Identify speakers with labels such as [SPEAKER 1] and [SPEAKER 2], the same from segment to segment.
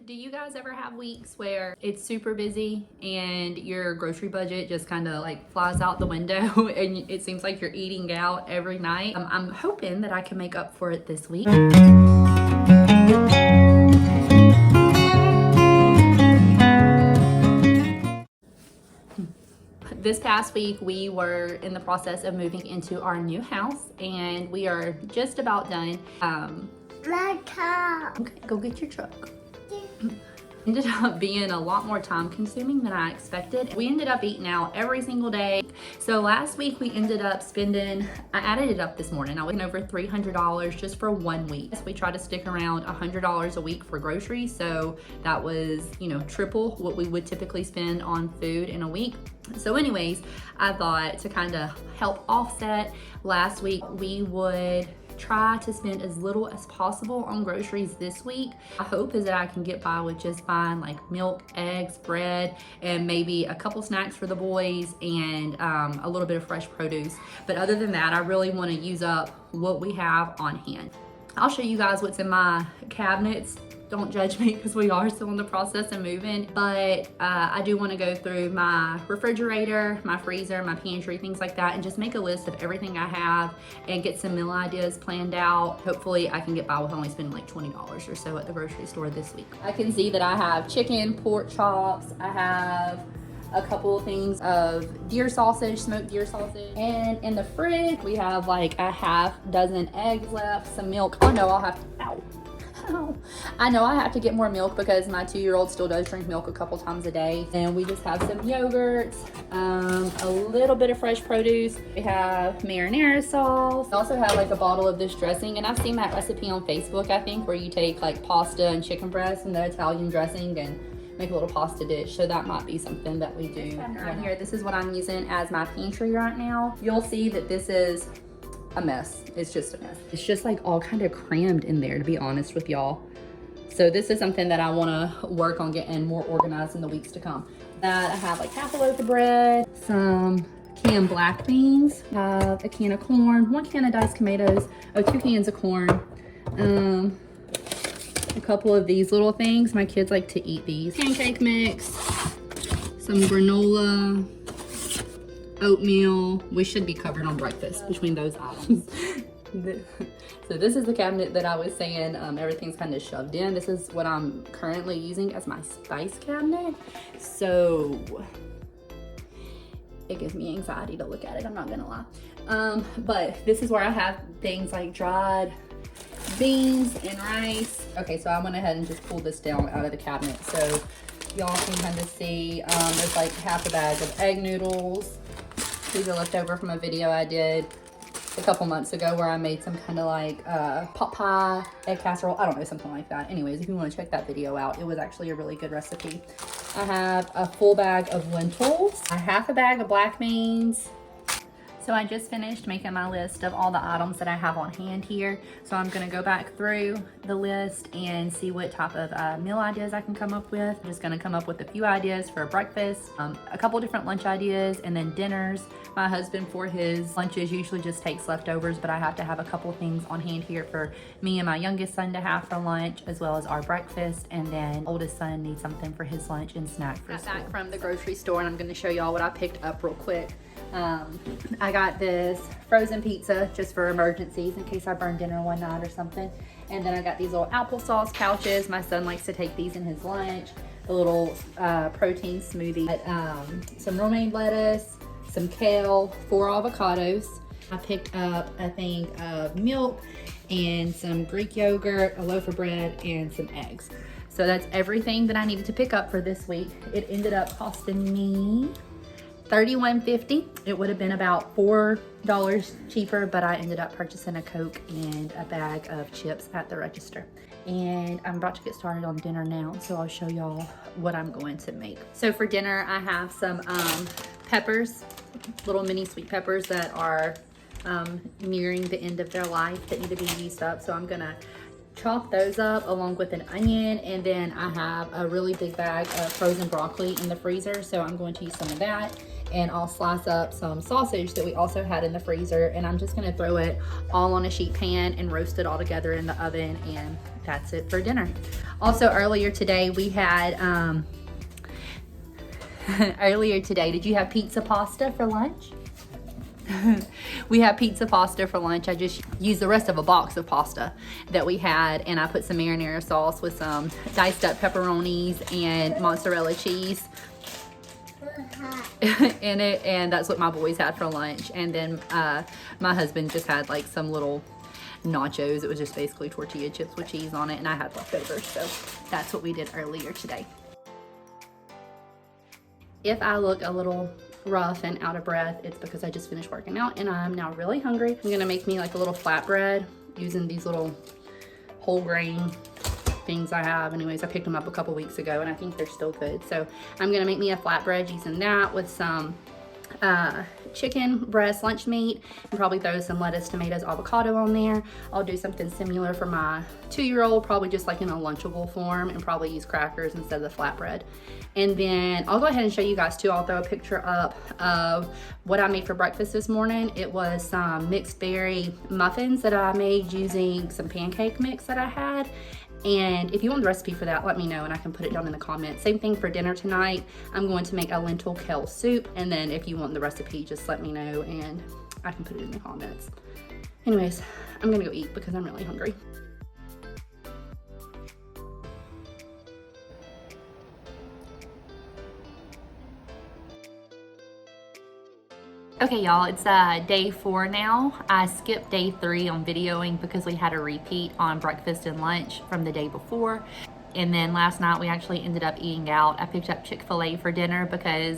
[SPEAKER 1] Do you guys ever have weeks where it's super busy and your grocery budget just kind of like flies out the window and it seems like you're eating out every night? I'm hoping that I can make up for it this week. This past week, we were in the process of moving into our new house and we are just about done. Okay, go get your truck. Ended up being a lot more time consuming than I expected. We ended up eating out every single day. So last week we ended up spending, I added it up this morning, I went over $300 just for 1 week. We try to stick around $100 a week for groceries. So that was, triple what we would typically spend on food in a week. So anyways, I thought to kind of help offset, last week we would try to spend as little as possible on groceries this week. My hope is that I can get by with just buying like milk, eggs, bread, and maybe a couple snacks for the boys and a little bit of fresh produce. But other than that, I really want to use up what we have on hand. I'll show you guys what's in my cabinets. Don't judge me because we are still in the process of moving, but I do want to go through my refrigerator, my freezer, my pantry, things like that, and just make a list of everything I have and get some meal ideas planned out. Hopefully I can get by with only spending like $20 or so at the grocery store this week. I can see that I have chicken, pork chops, I have a couple of things of deer sausage, smoked deer sausage. And in the fridge, we have like a half dozen eggs left, some milk. Oh no, I'll have to, I know I have to get more milk because my 2-year-old still does drink milk a couple times a day. And we just have some yogurts, a little bit of fresh produce. We have marinara sauce. We also have like a bottle of this dressing, and I've seen that recipe on Facebook, I think, where you take like pasta and chicken breast and the Italian dressing and make a little pasta dish. So that might be something that we do. Right here, this is what I'm using as my pantry right now. You'll see that this is a mess. It's just a mess. It's just like all kind of crammed in there, to be honest with y'all. So this is something that I want to work on getting more organized in the weeks to come. That I have like half a loaf of bread, some canned black beans, a can of corn, 1 can of diced tomatoes, 2 cans of corn, a couple of these little things. My kids like to eat these. Pancake mix, some granola, oatmeal. We should be covered on breakfast between those items. So this is the cabinet that I was saying everything's kind of shoved in. This is what I'm currently using as my spice cabinet. So it gives me anxiety to look at it, I'm not gonna lie. But this is where I have things like dried beans and rice. Okay, so I went ahead and just pulled this down out of the cabinet so y'all can kind of see. There's like half a bag of egg noodles. These are left over from a video I did a couple months ago where I made some kind of like pot pie, egg casserole, I don't know, something like that. Anyways, if you want to check that video out, it was actually a really good recipe. I have a full bag of lentils, a half a bag of black beans. So I just finished making my list of all the items that I have on hand here. So I'm gonna go back through the list and see what type of meal ideas I can come up with. I'm just gonna come up with a few ideas for breakfast, a couple different lunch ideas, and then dinners. My husband, for his lunches, usually just takes leftovers, but I have to have a couple things on hand here for me and my youngest son to have for lunch, as well as our breakfast, and then oldest son needs something for his lunch and snack for school. Back from the grocery store, and I'm gonna show y'all what I picked up real quick. I got this frozen pizza just for emergencies in case I burn dinner one night or something. And then I got these little applesauce pouches. My son likes to take these in his lunch. A little protein smoothie. Some romaine lettuce, some kale, 4 avocados. I picked up a thing of milk and some Greek yogurt, a loaf of bread, and some eggs. So that's everything that I needed to pick up for this week. It ended up costing me $31.50. It would have been about $4 cheaper, but I ended up purchasing a Coke and a bag of chips at the register. And I'm about to get started on dinner now, so I'll show y'all what I'm going to make. So for dinner, I have some peppers, little mini sweet peppers that are nearing the end of their life that need to be used up. So I'm gonna chop those up along with an onion, and then I have a really big bag of frozen broccoli in the freezer, so I'm going to use some of that. and I'll slice up some sausage that we also had in the freezer, and I'm just gonna throw it all on a sheet pan and roast it all together in the oven, and that's it for dinner. Also, earlier today we had did you have pizza pasta for lunch? We had pizza pasta for lunch. I just used the rest of a box of pasta that we had, and I put some marinara sauce with some diced up pepperonis and mozzarella cheese in it, and that's what my boys had for lunch. And then my husband just had like some little nachos. It was just basically tortilla chips with cheese on it, and I had leftovers, so that's what we did earlier today. If I look a little rough and out of breath, it's because I just finished working out and I'm now really hungry. I'm gonna make me like a little flatbread using these little whole grain things I have. Anyways, I picked them up a couple weeks ago and I think they're still good. So I'm gonna make me a flatbread using that with some chicken breast lunch meat, and probably throw some lettuce, tomatoes, avocado on there. I'll do something similar for my 2-year-old, probably just like in a Lunchable form, and probably use crackers instead of the flatbread. And then I'll go ahead and show you guys too. I'll throw a picture up of what I made for breakfast this morning. It was some mixed berry muffins that I made using some pancake mix that I had. And if you want the recipe for that, let me know and I can put it down in the comments. Same thing for dinner tonight. I'm going to make a lentil kale soup, and then if you want the recipe, just let me know and I can put it in the comments. Anyways, I'm gonna go eat because I'm really hungry. Okay, y'all, it's day 4 now. I skipped day 3 on videoing because we had a repeat on breakfast and lunch from the day before. And then last night we actually ended up eating out. I picked up Chick-fil-A for dinner because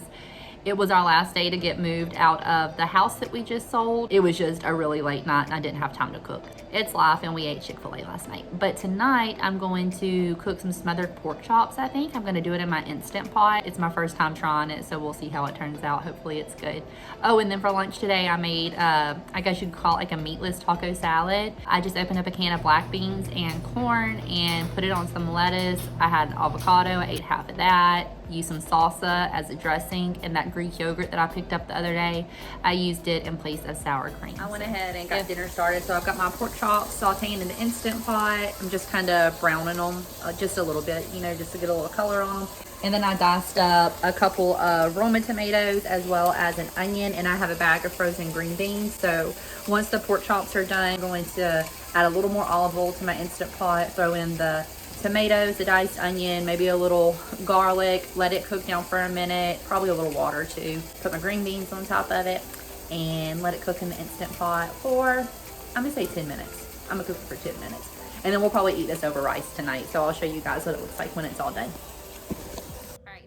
[SPEAKER 1] it was our last day to get moved out of the house that we just sold. It was just a really late night and I didn't have time to cook. It's life, and we ate Chick-fil-A last night. But tonight I'm going to cook some smothered pork chops, I think. I'm gonna do it in my Instant Pot. It's my first time trying it, so we'll see how it turns out. Hopefully it's good. Oh, and then for lunch today I made, I guess you could call it like a meatless taco salad. I just opened up a can of black beans and corn and put it on some lettuce. I had avocado, I ate half of that. Used some salsa as a dressing, and that Greek yogurt that I picked up the other day, I used it in place of sour cream. I went ahead and got dinner started. So I've got my pork chops sauteing in the Instant Pot. I'm just kind of browning them just a little bit, you know, just to get a little color on them. And then I diced up a couple of Roma tomatoes as well as an onion, and I have a bag of frozen green beans. So once the pork chops are done, I'm going to add a little more olive oil to my Instant Pot, throw in the tomatoes, the diced onion, maybe a little garlic, let it cook down for a minute, probably a little water too. Put my green beans on top of it and let it cook in the Instant Pot for, I'm gonna say 10 minutes. I'm gonna cook it for 10 minutes. And then we'll probably eat this over rice tonight. So I'll show you guys what it looks like when it's all done.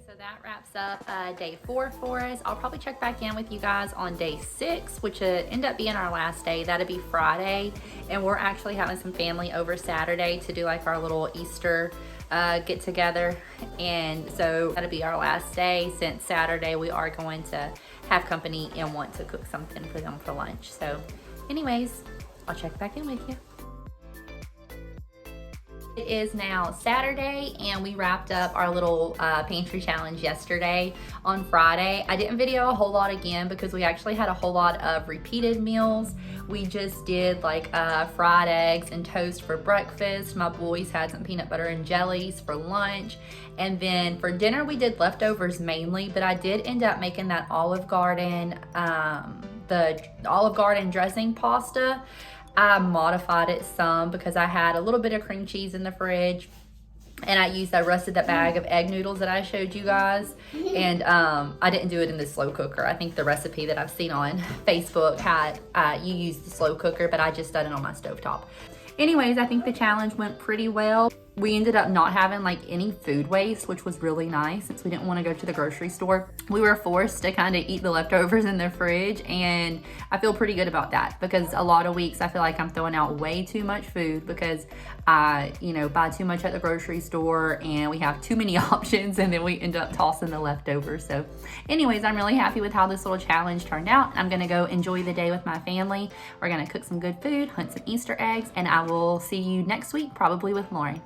[SPEAKER 1] So that wraps up day 4 for us. I'll probably check back in with you guys on day 6, which would end up being our last day. That'll be Friday, and we're actually having some family over Saturday to do like our little Easter get together, and so that'll be our last day. Since Saturday we are going to have company and want to cook something for them for lunch. So anyways, I'll check back in with you. It is now Saturday, and we wrapped up our little pantry challenge yesterday on Friday. I didn't video a whole lot again because we actually had a whole lot of repeated meals. We just did like fried eggs and toast for breakfast. My boys had some peanut butter and jellies for lunch. And then for dinner, we did leftovers mainly, but I did end up making that Olive Garden, the Olive Garden dressing pasta. I modified it some because I had a little bit of cream cheese in the fridge, and I roasted that bag of egg noodles that I showed you guys, and I didn't do it in the slow cooker. I think the recipe that I've seen on Facebook had you use the slow cooker, but I just done it on my stovetop. Anyways, I think the challenge went pretty well. We ended up not having like any food waste, which was really nice since we didn't want to go to the grocery store. We were forced to kind of eat the leftovers in the fridge, and I feel pretty good about that because a lot of weeks I feel like I'm throwing out way too much food because I, buy too much at the grocery store and we have too many options, and then we end up tossing the leftovers. So anyways, I'm really happy with how this little challenge turned out. I'm gonna go enjoy the day with my family. We're gonna cook some good food, hunt some Easter eggs, and I will see you next week, probably with Lauren.